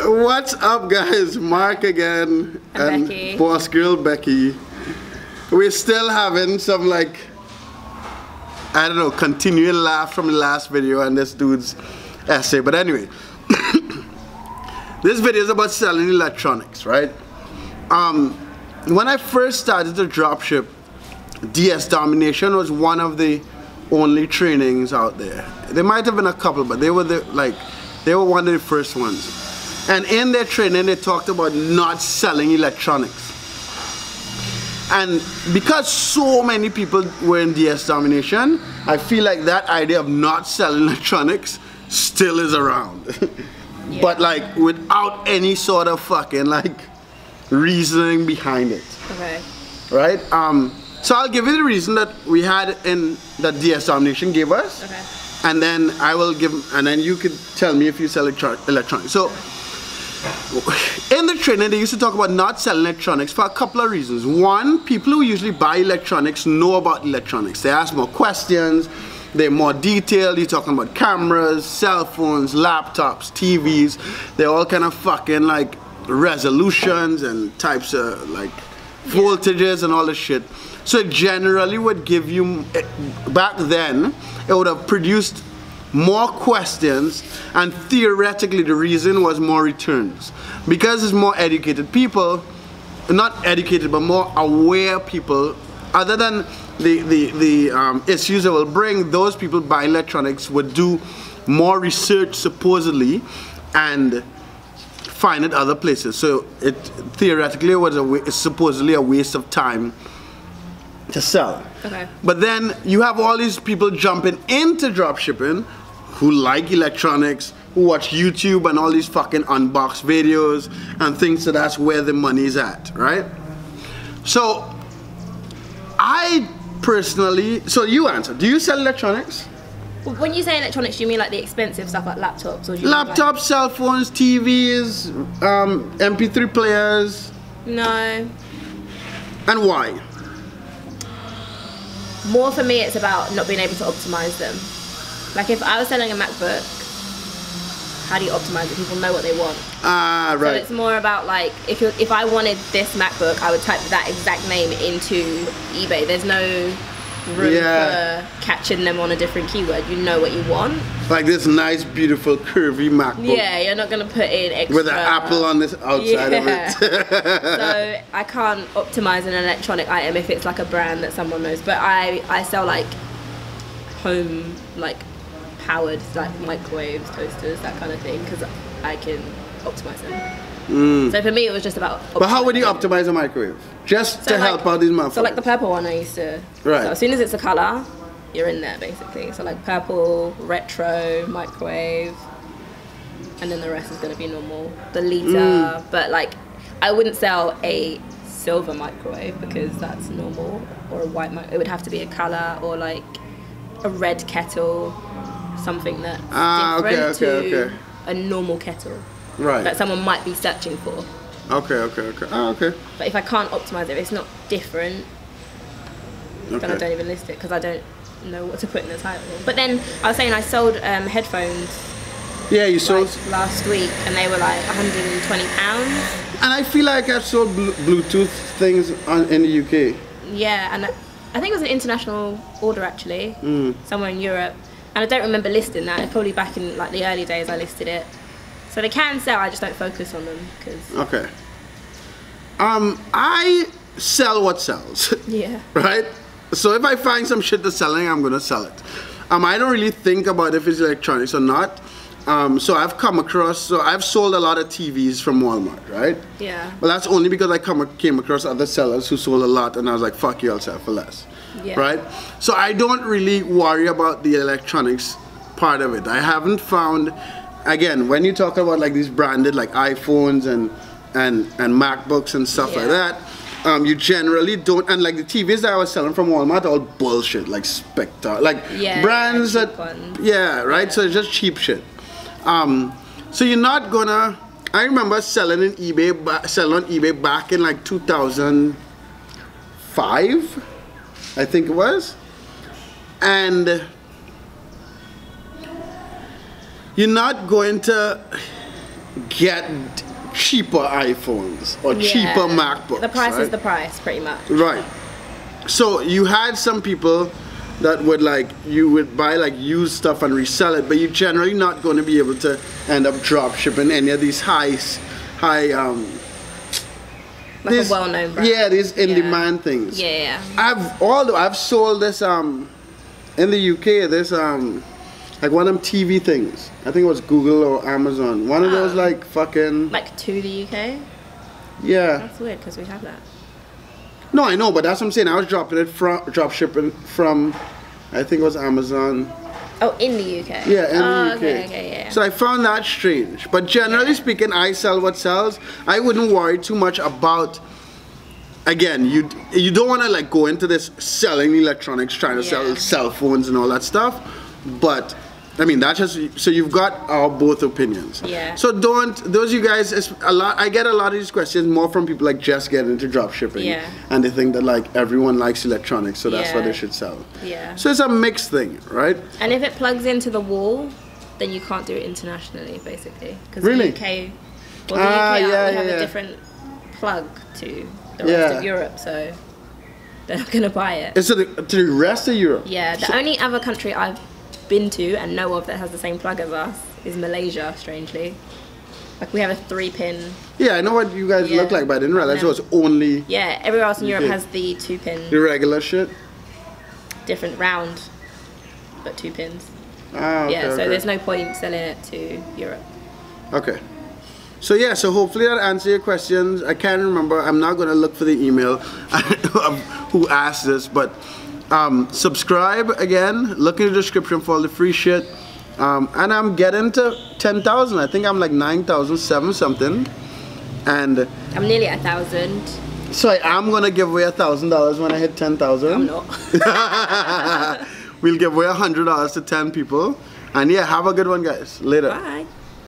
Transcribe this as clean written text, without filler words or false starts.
What's up, guys? Mark again and Becky. Boss Girl Becky. We're still having some, like, I don't know, continuing laugh from the last video and this dude's essay. But anyway, this video is about selling electronics, right? When I first started to dropship, DS Domination was one of the only trainings out there. There might have been a couple, but they were one of the first ones. And in their training, they talked about not selling electronics. And because so many people were in DS Domination, I feel like that idea of not selling electronics still is around. Yeah. But like without any sort of fucking like reasoning behind it. Okay. Right? So I'll give you the reason that we had in that DS Domination gave us. Okay. And then I will give, and then you could tell me if you sell electronics. So in the training, they used to talk about not selling electronics for a couple of reasons. One, people who usually buy electronics know about electronics. They ask more questions, they're more detailed. You're talking about cameras, cell phones, laptops, TVs. They're all kind of fucking like resolutions and types of like voltages and all this shit. So it generally would give you, back then, it would have produced more questions, and theoretically the reason was more returns. Because it's more educated people, not educated but more aware people, other than the issues it will bring, those people buying electronics would do more research supposedly and find it other places. So it theoretically was supposedly a waste of time to sell. Okay. But then you have all these people jumping into dropshipping who like electronics, who watch YouTube and all these fucking unbox videos and think so that's where the money's at, right? So I personally, so you answer, do you sell electronics? When you say electronics, do you mean like the expensive stuff like laptops? Or do you Laptops, mean like... cell phones, TVs, MP3 players. No. And why? More for me, it's about not being able to optimize them. Like if I was selling a MacBook, how do you optimize it? People know what they want. Ah, right. So it's more about like, if I wanted this MacBook, I would type that exact name into eBay. There's no room for catching them on a different keyword. You know what you want. Like this nice, beautiful, curvy MacBook. Yeah, you're not gonna put in extra. With an apple on this outside of it. So I can't optimize an electronic item if it's like a brand that someone knows. But I sell like home, like powered, like microwaves, toasters, that kind of thing, because I can optimize them. So for me, it was just about. But how would you optimize a microwave? Just to help out these motherfuckers. So like the purple one I used to. Right. So as soon as it's a color, you're in there basically. So like purple, retro, microwave, and then the rest is gonna be normal. The liter, but like I wouldn't sell a silver microwave because that's normal, or a white microwave. It would have to be a color or like a red kettle, something that's different to a normal kettle. Right. That someone might be searching for. Okay. Okay. But if I can't optimize it, if it's not different, then I don't even list it because I don't know what to put in the title. But then I was saying I sold headphones. Yeah, you sold last week, and they were like £120. And I feel like I've sold Bluetooth things in the UK. Yeah, and I think it was an international order actually, somewhere in Europe. And I don't remember listing that. It's probably back in like the early days I listed it. So they can sell, I just don't focus on them because. Okay. I sell what sells. Yeah. Right? So if I find some shit that's selling, I'm gonna sell it. I don't really think about if it's electronics or not. So I've sold a lot of TVs from Walmart, right? Yeah. Well, that's only because I came across other sellers who sold a lot, and I was like, fuck you, I'll sell for less. Yeah. Right? So I don't really worry about the electronics part of it. I haven't found, again, when you talk about like these branded like iPhones and MacBooks and stuff like that, you generally don't, and like the TVs that I was selling from Walmart, all bullshit, like Spectre, like brands that, right? So it's just cheap shit. So you're not gonna, I remember selling on eBay back in like 2005, I think it was, and you're not going to get cheaper iPhones or cheaper MacBooks. The price right? is the price, pretty much. Right. So you had some people that would like, you would buy like used stuff and resell it, but you're generally not going to be able to end up drop shipping any of these high Like a well-known brand. Yeah, these in-demand things. Yeah. I've sold this in the UK, this like one of them TV things. I think it was Google or Amazon. One of those like fucking... Like to the UK? Yeah. That's weird because we have that. No, I know, but that's what I'm saying. I was drop shipping from, I think it was Amazon. Oh, in the UK? Yeah, in the UK. Okay, yeah. So I found that strange. But generally speaking, I sell what sells. I wouldn't worry too much about... Again, you don't want to like go into this selling electronics, trying to sell cell phones and all that stuff. But I mean, that's just so you've got our both opinions. Yeah. So those you guys, I get a lot of these questions more from people like just getting into drop shipping. Yeah. And they think that like everyone likes electronics, so that's what they should sell. Yeah. So it's a mixed thing, right? And if it plugs into the wall, then you can't do it internationally, basically. Because Really? the UK, we have a different plug to the rest of Europe, so they're not going to buy it. It's to the rest of Europe? Yeah, the only other country I've been to and know of that has the same plug as us is Malaysia, strangely. Like we have a 3-pin. Yeah, I know what you guys look like, but I didn't realize it was only... Yeah, everywhere else in Europe has the 2-pin. The regular shit? Different round, but 2 pins. Ah, okay, so there's no point selling it to Europe. Okay. So yeah, so hopefully that answers your questions. I can't remember. I'm not going to look for the email of who asked this, but subscribe again. Look in the description for all the free shit. And I'm getting to 10,000. I think I'm like 9,007 something. And I'm nearly at 1,000. So I am going to give away $1,000 when I hit 10,000. I'm not. We'll give away $100 to 10 people. And yeah, have a good one, guys. Later. Bye.